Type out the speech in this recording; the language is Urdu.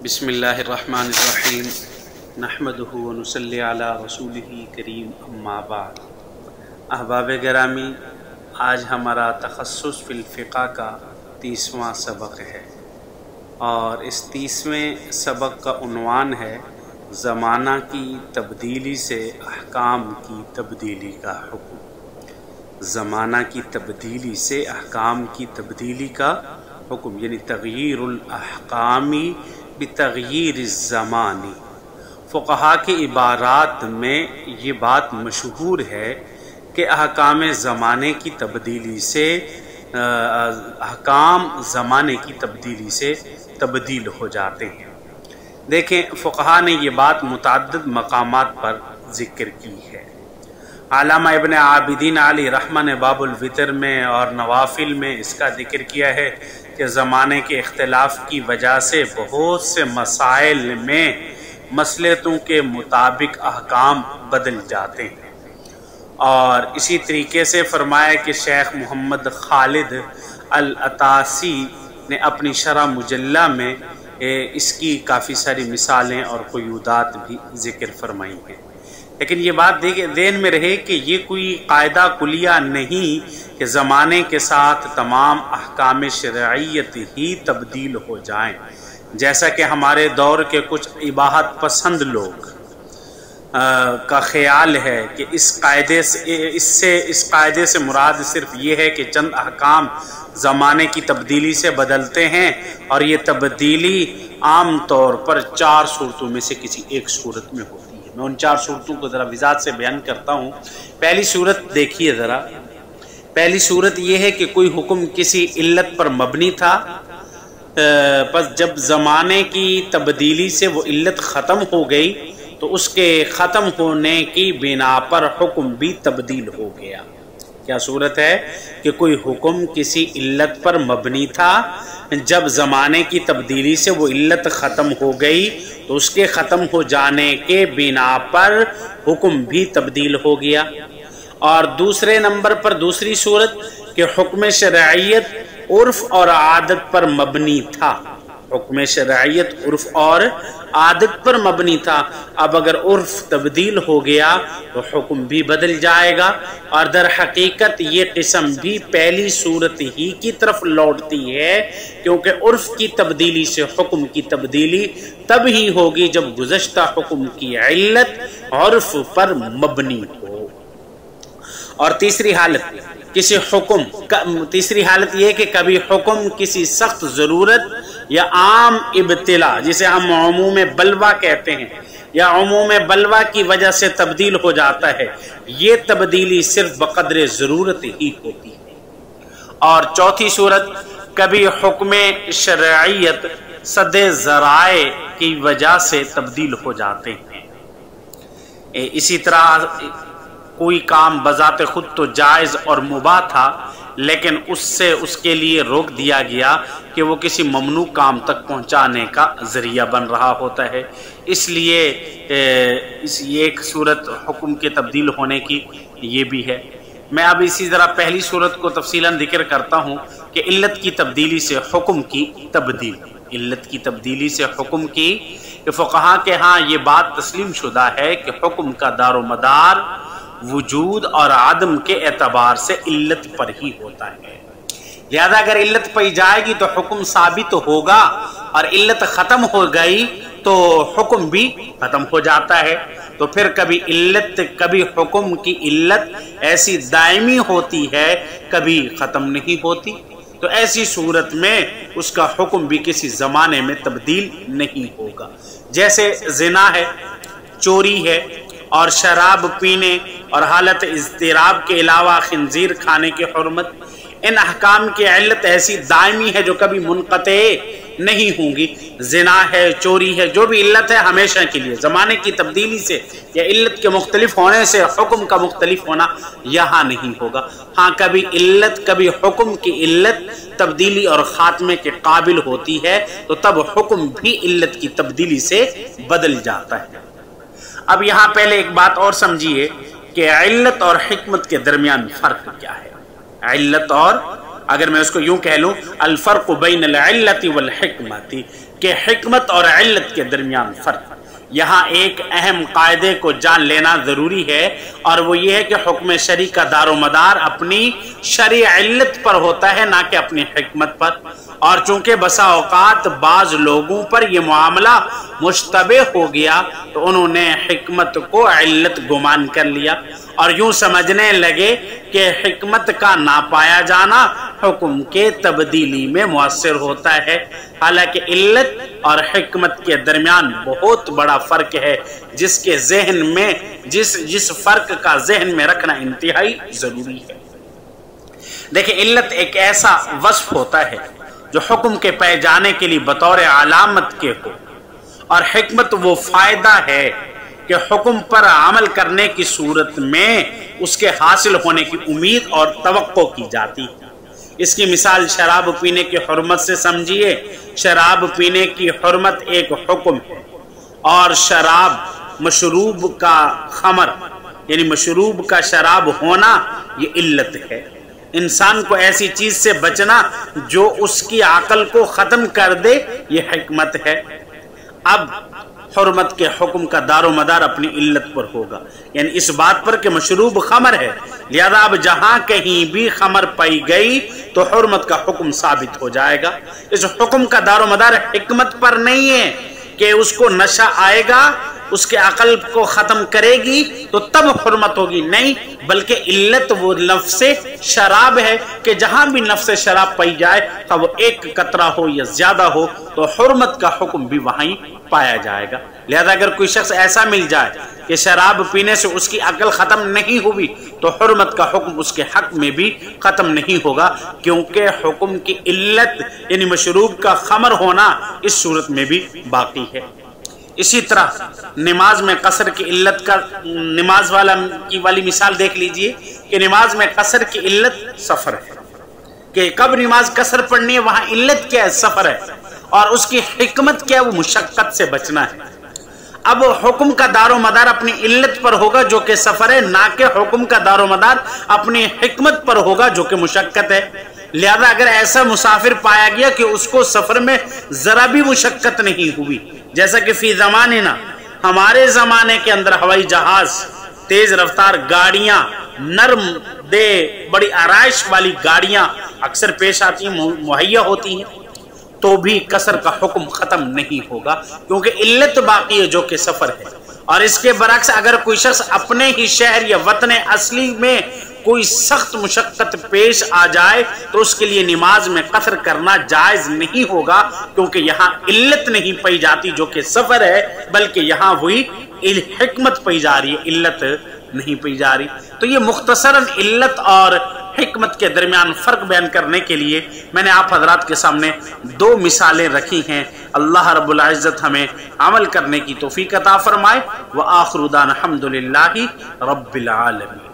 بسم اللہ الرحمن الرحیم نحمدہ ونصلی علی رسولہ کریم اما بعد۔ احباب گرامی، آج ہمارا تخصص فی الفقہ کا 30واں سبق ہے، اور اس 30ویں سبق کا عنوان ہے زمانہ کی تبدیلی سے احکام کی تبدیلی کا حکم۔ زمانہ کی تبدیلی سے احکام کی تبدیلی کا حکم، یعنی تغییر الاحکامی بتغییر الزمانی۔ فقہا کی عبارات میں یہ بات مشہور ہے کہ احکام زمانے کی تبدیلی سے احکام زمانے کی تبدیلی سے تبدیل ہو جاتے ہیں۔ دیکھیں، فقہا نے یہ بات متعدد مقامات پر ذکر کی ہے۔ علامہ ابن عابدین علیہ رحمہ نے باب الوتر میں اور نوافل میں اس کا ذکر کیا ہے کہ زمانے کے اختلاف کی وجہ سے بہت سے مسائل میں مصلحتوں کے مطابق احکام بدل جاتے ہیں، اور اسی طریقے سے فرمایا کہ شیخ محمد خالد العطاسی نے اپنی شرح مجلہ میں اس کی کافی ساری مثالیں اور قیودات بھی ذکر فرمائی ہیں۔ لیکن یہ بات ذہن میں رہے کہ یہ کوئی قاعدہ کلیہ نہیں کہ زمانے کے ساتھ تمام احکام شرعیت ہی تبدیل ہو جائیں، جیسا کہ ہمارے دور کے کچھ اباحت پسند لوگ کا خیال ہے کہ اس قاعدے سے مراد صرف یہ ہے کہ چند احکام زمانے کی تبدیلی سے بدلتے ہیں، اور یہ تبدیلی عام طور پر 4 صورتوں میں سے کسی ایک صورت میں ہوتی ہے۔ میں ان 4 صورتوں کو ذرا وضاحت سے بیان کرتا ہوں۔ پہلی صورت دیکھیے ذرا، پہلی صورت یہ ہے کہ کوئی حکم کسی علت پر مبنی تھا، پس جب زمانے کی تبدیلی سے وہ علت ختم ہو گئی تو اس کے ختم ہونے کی بنا پر حکم بھی تبدیل ہو گیا۔ کیا صورت ہے کہ کوئی حکم کسی علت پر مبنی تھا، جب زمانے کی تبدیلی سے وہ علت ختم ہو گئی تو اس کے ختم ہو جانے کے بنا پر حکم بھی تبدیل ہو گیا۔ اور دوسرے نمبر پر دوسری صورت کہ حکم شرعیت عرف اور عادت پر مبنی تھا، حکم شرعیت عرف اور عادت پر مبنی تھا، اب اگر عرف تبدیل ہو گیا تو حکم بھی بدل جائے گا، اور در حقیقت یہ قسم بھی پہلی صورت ہی کی طرف لوٹتی ہے، کیونکہ عرف کی تبدیلی سے حکم کی تبدیلی تب ہی ہوگی جب گزشتہ حکم کی علت عرف پر مبنی ہو۔ اور تیسری حالت یہ کہ کبھی حکم کسی سخت ضرورت یا عام ابتلا، جسے ہم عموم بلوہ کہتے ہیں، یا عموم بلوہ کی وجہ سے تبدیل ہو جاتا ہے، یہ تبدیلی صرف بقدر ضرورت ہی ہوتی ہے۔ اور چوتھی صورت، کبھی حکم شرعیت سد ذرائع کی وجہ سے تبدیل ہو جاتے ہیں۔ اسی طرح کوئی کام بذات خود تو جائز اور مباح تھا، لیکن اس کے لیے روک دیا گیا کہ وہ کسی ممنوع کام تک پہنچانے کا ذریعہ بن رہا ہوتا ہے، اس لیے ایک صورت حکم کے تبدیل ہونے کی یہ بھی ہے۔ میں اب اسی طرح پہلی صورت کو تفصیلاً ذکر کرتا ہوں کہ علت کی تبدیلی سے حکم کی تبدیل، علت کی تبدیلی سے حکم کی، کہ فقہا کے ہاں یہ بات تسلیم شدہ ہے کہ حکم کا دار و مدار وجود اور عدم کے اعتبار سے علت پر ہی ہوتا ہے، لہذا اگر علت پائی جائے گی تو حکم ثابت ہوگا، اور علت ختم ہو گئی تو حکم بھی ختم ہو جاتا ہے۔ تو پھر کبھی حکم کی علت ایسی دائمی ہوتی ہے، کبھی ختم نہیں ہوتی، تو ایسی صورت میں اس کا حکم بھی کسی زمانے میں تبدیل نہیں ہوگا۔ جیسے زنا ہے، چوری ہے، اور شراب پینے اور حالت اضطراب کے علاوہ خنزیر کھانے کی حرمت، ان احکام کی علت ایسی دائمی ہے جو کبھی منقطع نہیں ہوں گی۔ زنا ہے، چوری ہے، جو بھی علت ہے ہمیشہ کے لیے، زمانے کی تبدیلی سے یا علت کے مختلف ہونے سے حکم کا مختلف ہونا یہاں نہیں ہوگا۔ ہاں کبھی حکم کی علت تبدیلی اور خاتمے کے قابل ہوتی ہے تو تب حکم بھی علت کی تبدیلی سے بدل جاتا ہے۔ اب یہاں پہلے ایک بات اور سمجھیے کہ علت اور حکمت کے درمیان فرق کیا ہے۔ علت اور اگر میں اس کو یوں کہہ لوں الفرق بین العلت والحکمت، کہ حکمت اور علت کے درمیان فرق، یہاں ایک اہم قاعدے کو جان لینا ضروری ہے، اور وہ یہ ہے کہ حکم شرعی کا دار و مدار اپنی شرعی علت پر ہوتا ہے، نہ کہ اپنی حکمت پر۔ اور چونکہ بسا اوقات بعض لوگوں پر یہ معاملہ مشتبہ ہو گیا تو انہوں نے حکمت کو علت گمان کر لیا اور یوں سمجھنے لگے کہ حکمت کا نہ پایا جانا حکم کے تبدیلی میں مؤثر ہوتا ہے، حالانکہ علت اور حکمت کے درمیان بہت بڑا فرق ہے، جس کے ذہن میں جس فرق کا ذہن میں رکھنا انتہائی ضروری ہے۔ دیکھیں، علت ایک ایسا وصف ہوتا ہے جو حکم کے پائے جانے کے لیے بطور علامت کے ہو، اور حکمت وہ فائدہ ہے کہ حکم پر عمل کرنے کی صورت میں اس کے حاصل ہونے کی امید اور توقع کی جاتی ہے۔ اس کی مثال شراب پینے کی حرمت سے سمجھیے۔ شراب پینے کی حرمت ایک حکم ہے، اور شراب مشروب کا خمر یعنی مشروب کا شراب ہونا یہ علت ہے۔ انسان کو ایسی چیز سے بچنا جو اس کی عقل کو ختم کر دے یہ حکمت ہے۔ اب حرمت کے حکم کا دار و مدار اپنی علت پر ہوگا، یعنی اس بات پر کہ مشروب خمر ہے، لہذا اب جہاں کہیں بھی خمر پائی گئی تو حرمت کا حکم ثابت ہو جائے گا۔ اس حکم کا دار و مدار حکمت پر نہیں ہے کہ اس کو نشہ آئے گا، اس کے عقل کو ختم کرے گی تو تب حرمت ہوگی، نہیں، بلکہ علت وہ نفس شراب ہے کہ جہاں بھی نفس شراب پائی جائے تو وہ ایک قطرہ ہو یا زیادہ ہو تو حرمت کا حکم بھی وہیں پایا جائے گا۔ لہذا اگر کوئی شخص ایسا مل جائے کہ شراب پینے سے اس کی عقل ختم نہیں ہوئی تو حرمت کا حکم اس کے حق میں بھی ختم نہیں ہوگا، کیونکہ حکم کی علت یعنی مشروب کا خمر ہونا اس صورت میں بھی باقی ہے۔ اسی طرح نماز میں قصر کی علت کا نماز والی مثال دیکھ لیجئے کہ نماز میں قصر کی علت سفر ہے، کہ کب نماز قصر پڑھنی ہے، وہاں علت کیا ہے؟ سفر ہے، اور اس کی حکمت کیا ہے؟ وہ مشقت سے بچنا ہے۔ اب حکم کا دار و مدار اپنی علت پر ہوگا جو کہ سفر ہے، نہ کہ حکم کا دار و مدار اپنی حکمت پر ہوگا جو کہ مشقت ہے۔ لہذا اگر ایسا مسافر پایا گیا کہ اس کو سفر میں ذرا بھی مشقت نہیں ہوئی، جیسا کہ فی زماننا ہمارے زمانے کے اندر ہوائی جہاز، تیز رفتار گاڑیاں، نرم دے بڑی آرائش والی گاڑیاں اکثر پیش آتی ہیں، مہیا ہوتی ہیں، تو بھی قصر کا حکم ختم نہیں ہوگا کیونکہ علت باقی ہے جو کہ سفر ہے۔ اور اس کے برعکس اگر کوئی شخص اپنے ہی شہر یا وطن اصلی میں کوئی سخت مشقت پیش آ جائے تو اس کے لیے نماز میں قصر کرنا جائز نہیں ہوگا، کیونکہ یہاں علت نہیں پائی جاتی جو کہ سفر ہے، بلکہ یہاں وہی حکمت پائی جا رہی ہے، علت نہیں پائی جا رہی۔ تو یہ مختصراً علت اور حکمت کے درمیان فرق بیان کرنے کے لیے میں نے آپ حضرات کے سامنے دو مثالیں رکھی ہیں۔ اللہ رب العزت ہمیں عمل کرنے کی توفیق عطا فرمائے۔ وآخر دعوانا الحمد للہ رب العالمین۔